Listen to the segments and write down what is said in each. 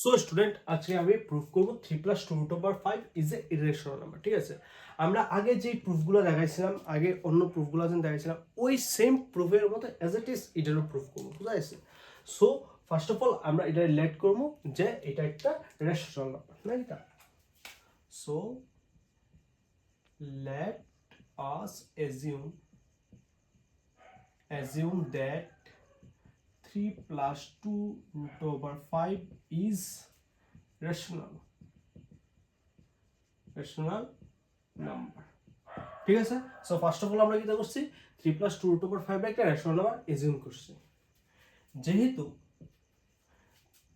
So student, আজকে আমি proof করব 3 + 2√5 ইজ এ ইরেশনাল নাম্বার। ঠিক আছে, আমরা আগে যে প্রুফগুলো দেখাইছিলাম, আগে অন্য প্রুফগুলো যেন দেখাইছিলাম, ওই সেম প্রুফের মতো অ্যাজ ইট ইজ এটারও প্রুফ করবো। বুঝা গেছে? সো ফার্স্ট অফ অল আমরা এটা লেট করবো যে এটা একটা রেশনাল নাম্বার, না এটা? So let us assume that 3 + 2√5 is rational number. ঠিক আছে, সো ফার্স্ট অফ অল আমরা কি করছি, 3 + 2√5 একটা রেশনাল নাম্বার এজিউম করছি। যেহেতু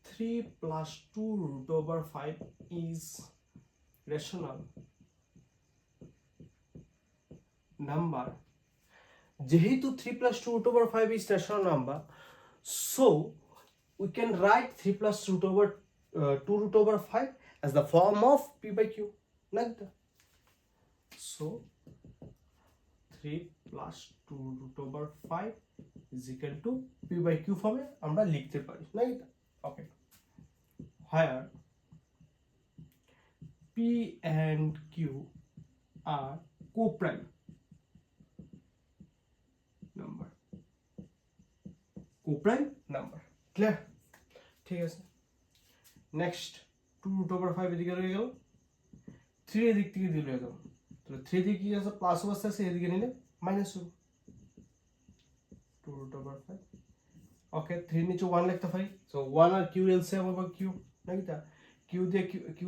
3 + 2√5 ইজ রেশনাল নাম্বার, যেহেতু 3 + 2√5 is rational number, so we can write 3 + 2√5 as the form of p/q, like that. So 3 + 2√5 is equal to p/q ফর্মে আমরা লিখতে পারি, না এটা? ওকে, where p and q are co-prime number, clear? ঠিক আছে, নেক্সট 2√5 এদিকে রয়ে গেল, 3 এদিক থেকে দিলে হয়ে গেল, তাহলে 3 দিকে কি আছে, প্লাস অবস্থা আছে, এদিকে নিলে মাইনাস হবে। 2√5, ওকে, 3 নিচে 1 লিখতে পারি, সো 1 আর q এলসিএম হবে q, নাকি? তা q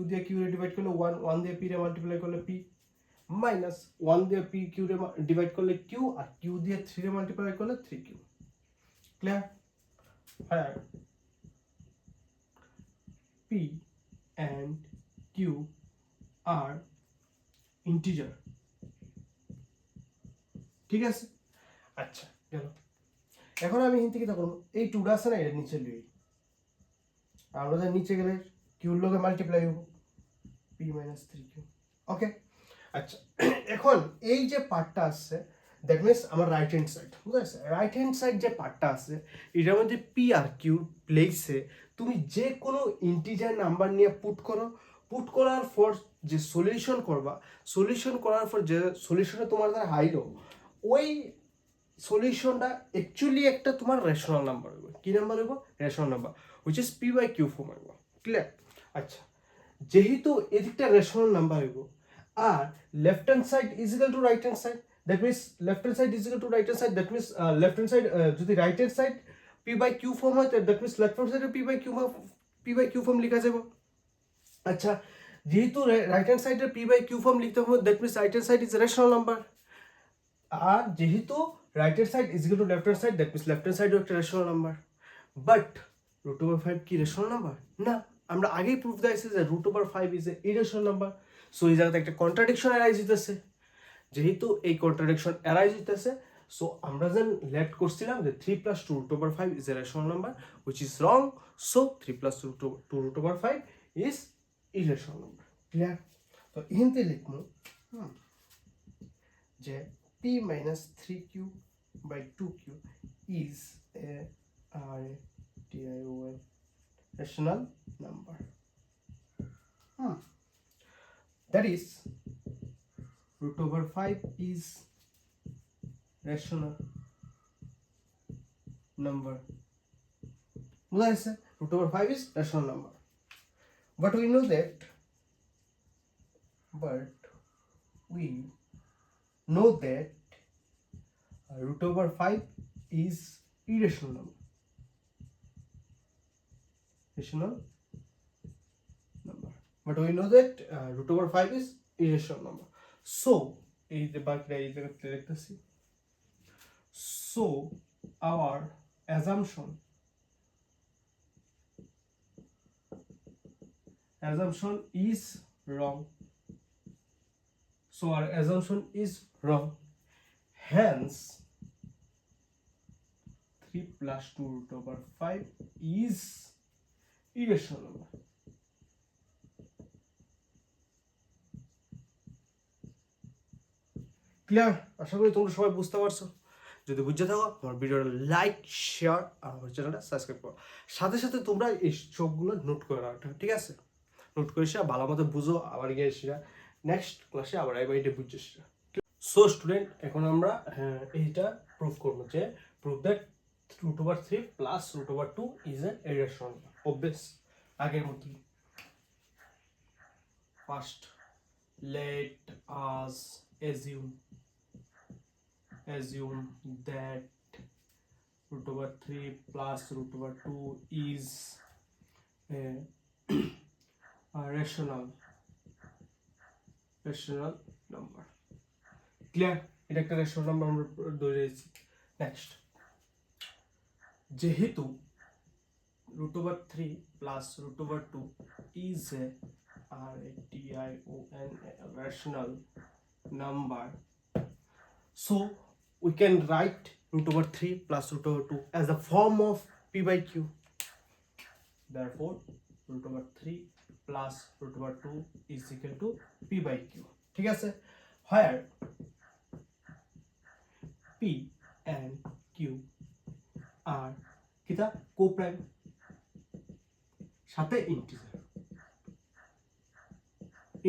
দিয়ে q রে ডিভাইড করলে 1 দিয়ে p রে মাল্টিপ্লাই করলে p, মাইনাস 1 দিয়ে p q রে ডিভাইড করলে q, আর q দিয়ে 3 রে মাল্টিপ্লাই করলে 3q। ক্লিয়ার? হ্যাঁ, p and q are integer। ঠিক আছে, আচ্ছা গেল। এখন আমি হিন্দি কি করব, এই 2টা আছে না, এর নিচে লই, আমরা যা নিচে গেলে q এর লগে মাল্টিপ্লাই হবে p - 3q। ওকে, আচ্ছা এখন এই যে পার্টটা আছে, দ্যাট মিন্স আমার রাইট হ্যান্ড সাইড, বুঝা গেছে? রাইট হ্যান্ড সাইড যে পার্টটা আছে, এটার মধ্যে পি আর কিউ প্লেসে তুমি যে কোনো ইন্টিজার নাম্বার নিয়ে পুট করার পর যে সলিউশন করবা, সলিউশন করার পর যে সলিউশনে তোমার দ্বারা হাইলো, ওই সলিউশনটা অ্যাকচুয়ালি একটা তোমার রেশনাল নাম্বার হবে। কি নাম্বার হবে? Rational number, which is p/q form হবে। ক্লিয়ার? আচ্ছা, যেহেতু এদিকটা রেশনাল নাম্বার হইব, আর left hand side is equal to right hand side, that means left hand side is equal to right hand side, that means left hand side যদি right hand side p/q form হয়, that means left hand সাইডে p/q form লেখা যাব। আচ্ছা, যেহেতু right hand সাইডের p/q form লিখতে হবে, that means right hand side is rational number, আর যেহেতু right hand side is equal to left hand side, that means left hand সাইডও একটা রেশনাল নাম্বার। বাট √5 কি রেশনাল নাম্বার? না, আমরা আগেই প্রুফ দিয়েছি যে √5 is a irrational number. So এই জায়গাতে একটা কন্ট্রাডিকশন অ্যারাইজ হইতেছে। যেহেতু এই কন্ট্রাডিকশন অ্যারাইজ হইতেছে, সো আমরা যেন লেফট করছিলাম যে 3 + 2√5 is a rational number, which is wrong. So 3 + 2√5 is irrational number. Clear? তো হিন্দি লিখবো যে p - 3q/2q is a RATION rational number. That is, √5 is rational number. বুঝা গেছে? √5 is rational number. But we know that √5 is irrational number. But we know that √5 is irrational number. So এই যে বাকিটা এই জায়গাতে লিখতেছি, so our assumption is wrong. So our assumption is wrong. Hence 3 + 2√5 is irrational number. Clear? আশা করি তোমরা সবাই বুঝতে পারছো। যদি বুঝতে থাকো আমার ভিডিওটা লাইক শেয়ার আর আমার চ্যানেলটা সাবস্ক্রাইব করো, সাথে সাথে তোমরা এই সবগুলো নোট করে রাখো, ঠিক আছে? নোট করে সে ভালো মতো বুঝো, আবার গিয়ে সেটা নেক্সট ক্লাসে আবার একবার এটা বুঝছো সেটা। সো স্টুডেন্ট, এখন আমরা এইটা প্রুভ করবো যে prove that √3 plus √2 is a irrational number, obvious আগের মতোই। First let us assume that √3 plus √2 is a rational number. Clear? এটা একটা রেশনাল নাম্বার আমরা ধরে নিয়েছি। নেক্সট, যেহেতু √3 plus √2 is a rational number, so we can write √3 plus √2 as a form of p by q. Therefore √3 plus √2 is equal to p by q. ঠিক আছে? Where p and q are কিটা co-prime, সাথে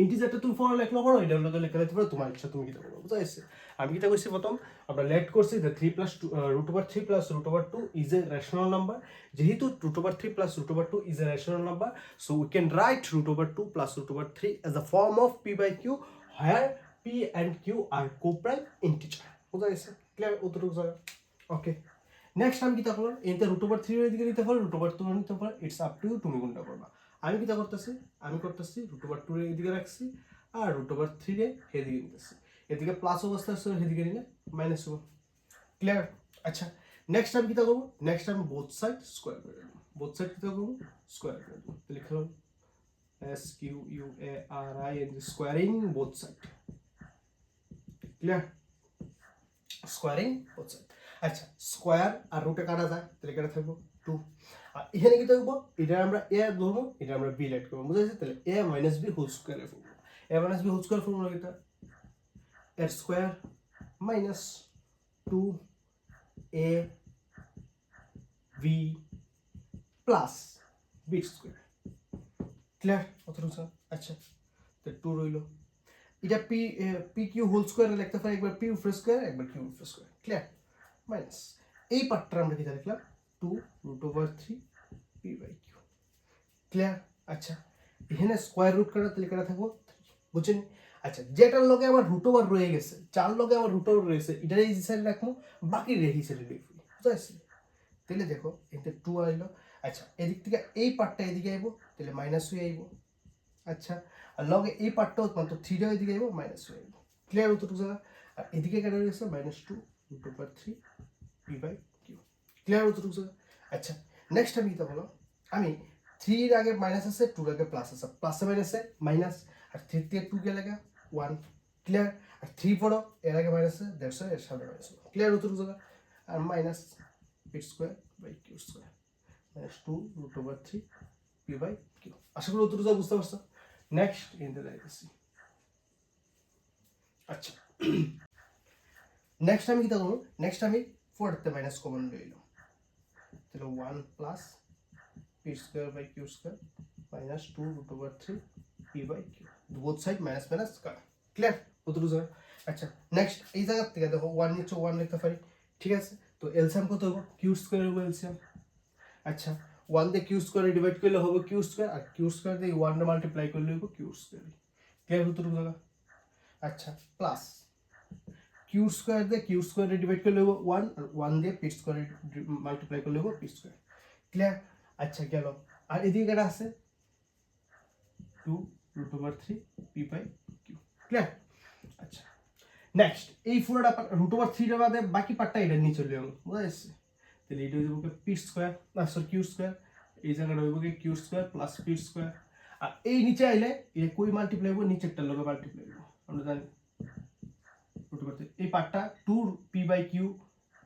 ইন্টিজারটা তুমি formula লিখলে পারো, এটা হলো লিখে দিতে পারো, তোমার ইচ্ছা, তুমি কিটা করবে, বুঝা গেছে? আমি কিটা কইছি, প্রথম আমরা লেট করছি যে √3 plus √2 is a rational number. যেহেতু √3 plus √2 is a rational number, so we can write √2 plus √3 as a form of p by q, where p and q are co-prime integer. বুঝা গেছে? ক্লিয়ার? অতটুকু জায়গা। ওকে, next আমি কিটা করলাম, এইটা √3 এর দিকে নিতে পারো, √2 নিতে পারো, ইটস আপ টু ইউ, তুমি কোনটা করবা। আমি কিটা করতেছি, আমি করতেছি √2 এর এদিকে রাখছি আর √3 এর এদিকে নিতেছি। এদিকে প্লাস অবস্থা আছে, এদিকে নিলে মাইনাস হবে। ক্লিয়ার? আচ্ছা, নেক্সট আমি কিটা করব, নেক্সট আমি বোথ সাইড স্কয়ার করে দেব। বোথ সাইড কিটা করব, স্কয়ার করে দেব। তাহলে লিখলাম SQUARING, squaring both side. Clear? Squaring both side. আচ্ছা, স্কয়ার আর রুটে কাটা যায়, তাহলে কেটে থাকবো 2। আর এখানে কি থাকবো, এটা আমরা a ধরবো, এটা আমরা b লেট করবো, বুঝা গেছে? তাহলে a - b হোল স্কয়ারের formula, a - b whole square formula এটা a square minus 2ab plus b square. Clear? অতটুকু? আচ্ছা, তো 2 রইল। এটা p q হোল স্কয়ার লিখতে পারি, একবার p উপর স্কয়ার, একবার q উপর স্কয়ার। ক্লিয়ার? মাইনাস এই পার্টটা আমরা কিটা লিখলাম, 2√3 p by q। ক্লিয়ার? আচ্ছা, এখানে স্কয়ার রুট কাটা, তাহলে কাটা থাকবো 3, বুঝছেন? আচ্ছা, যেটার লগে আমার √ওভার রয়ে গেছে, যার লগে আমার √ওভার রয়েছে, এটার এই সাইড রাখবো, বাকি রেখি সাইড লিখবো, বুঝা গেছে? তাহলে দেখো এতে 2 আইলো। আচ্ছা, এদিক থেকে এই পার্টটা এদিকে আইবো, তাহলে মাইনাস হয়ে আইবো। আচ্ছা, আর লগে এই পার্টটাও মানে 3টা এদিকে আইবো, মাইনাস হয়ে আইবো। ক্লিয়ার? অতটুকু জায়গা। আর এদিকে কাটা গেছে -2√3 p by q। ক্লিয়ার? অতটুকু জায়গা। আচ্ছা, নেক্সট আমি কিটা বলো, আমি 3 এর আগে মাইনাস আছে, 2 এর আগে প্লাস আছে, প্লাসে মাইনাসে মাইনাস, আর 3 থেকে 2 কে লাগা 1। ক্লিয়ার? আর 3 পড়ো, এর আগে মাইনাস আছে, দ্যাটস এর সামনে মাইনাস। ক্লিয়ার? অতটুকু জায়গা। আর minus p square by q square minus 2√3 p by q। আশা করি অতটুকু জায়গা বুঝতে পারছো। নেক্সট ইনতে যাইতেছি। আচ্ছা, নেক্সট আমি কিটা করব, নেক্সট আমি 4 তে মাইনাস কমন লইলাম, তাহলে 1 plus p square by q square minus 2√3 p by q। Both side minus minus কাটা। ক্লিয়ার? অতটুকু জায়গা। আচ্ছা, নেক্সট এই জায়গা থেকে দেখো 1 নিচে 1 লিখতে পারি, ঠিক আছে? তো এলসিএম কত হবে, q স্কয়ার হবে এলসিএম। আচ্ছা, 1 দিয়ে q স্কয়ারে ডিভাইড করলে হবে q স্কয়ার, আর q স্কয়ার দিয়ে 1 রে মাল্টিপ্লাই করলে হবে q স্কয়ার। ক্লিয়ার? অতটুকু জায়গা। আচ্ছা, প্লাস q স্কয়ার দিয়ে q স্কয়ারে ডিভাইড করলে হবে 1, আর 1 দিয়ে p স্কয়ারে মাল্টিপ্লাই করলে হবে p স্কয়ার। ক্লিয়ার? আচ্ছা, গেল। আর এদিকে কাটা আছে 2√3 p by q। ক্লিয়ার? আচ্ছা, নেক্সট এই পুরোটা √3 এর বাদে বাকি পার্টটা এটা নিচে চলে যাবে, বুঝা যাচ্ছে? তাহলে এটা হইব কি p স্কয়ার, না সরি q স্কয়ার, এই জায়গাটা হইব কি q square plus p square. আর এই নিচে আইলে এই কই মাল্টিপ্লাই হবে, নিচেরটার লগে মাল্টিপ্লাই হবে, আমরা জানি √3 এই পার্টটা 2p by q,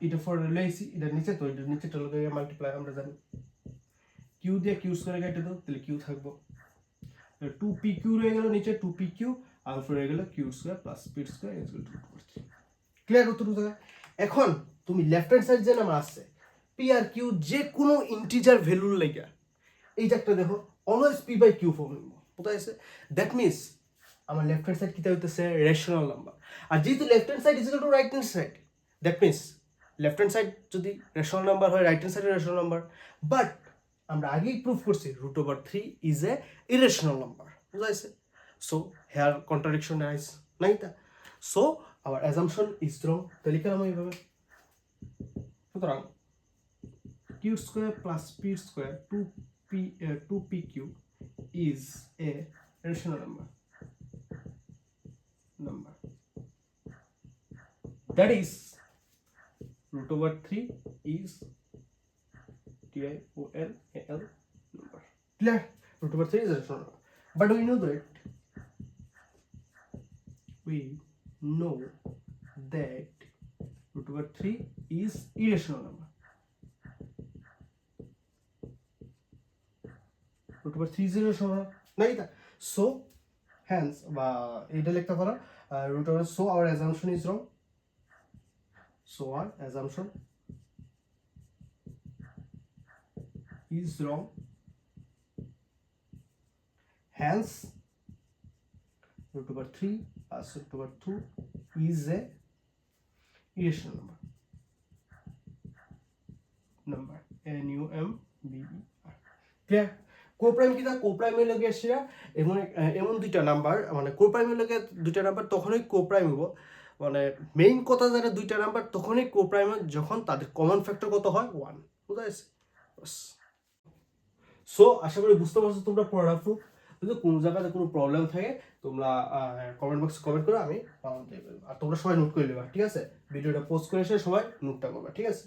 এটা ফর রিলেসি, এটা নিচে, তো এটা নিচেরটার লগে মাল্টিপ্লাই আমরা জানি। q দিয়ে q স্কয়ারে কেটে দাও, তাহলে q থাকবো, 2pq রয়ে গেল নিচে, 2pq আর উপরে রয়ে গেল q square plus p square equal to √3। Clear? অতটুকু জায়গা। এখন তুমি লেফট হ্যান্ড সাইড যে নাম্বার আছে পি আর কিউ যে কোনো ইন্টিজার ভ্যালুর লাইগা এইটা একটা দেখো always P by Q form নিব কোথায় আছে দ্যাট মিনস আমার লেফট হ্যান্ড সাইড কিটা হইতেছে রেশনাল নাম্বার আর যেহেতু left hand side is equal to right hand side that means left hand side যদি রেশনাল নাম্বার হয় রাইট হ্যান্ড সাইডের রেশনাল নাম্বার বাট আমরা আগেই প্রুভ করছি √3 ইজ এ ইরেশনাল নাম্বার বুঝাইছে সো হেয়ার কন্ট্রাডিকশন আইস নাই তা so our assumption is wrong তাহলে লিখলাম এইভাবে সুতরাং Q square plus P square 2pq is a rational number that is √3 is TIOLAL number clear √3 is a rational number but we know that √3 is irrational number √3 is irrational নাই তা so hence বা এটা লিখতে পারো so our assumption is wrong so our assumption is wrong hence √3 as √2 is a irrational number NUMBER clear কোপ্রাইম কিটা কোপ্রাইমের লগে আসিরা এমন দুইটা নাম্বার মানে কোপ্রাইমের লগে দুইটা নাম্বার তখনই কোপ্রাইম হইব মানে মেইন কথা যারা দুইটা নাম্বার তখনই কোপ্রাইম যখন তাদের কমন ফ্যাক্টর কত হয় 1 বুঝাইছে বাস সো আশা করি বুঝতে পারছো তোমরা পড়া প্রুফ যদি কোন জায়গাতে কোনো প্রবলেম থাকে তোমরা কমেন্ট বক্সে কমেন্ট করো আমি আর তোমরা সবাই নোট করে নেবা ঠিক আছে ভিডিওটা পোস্ট করে এসে সবাই নোটটা করবা ঠিক আছে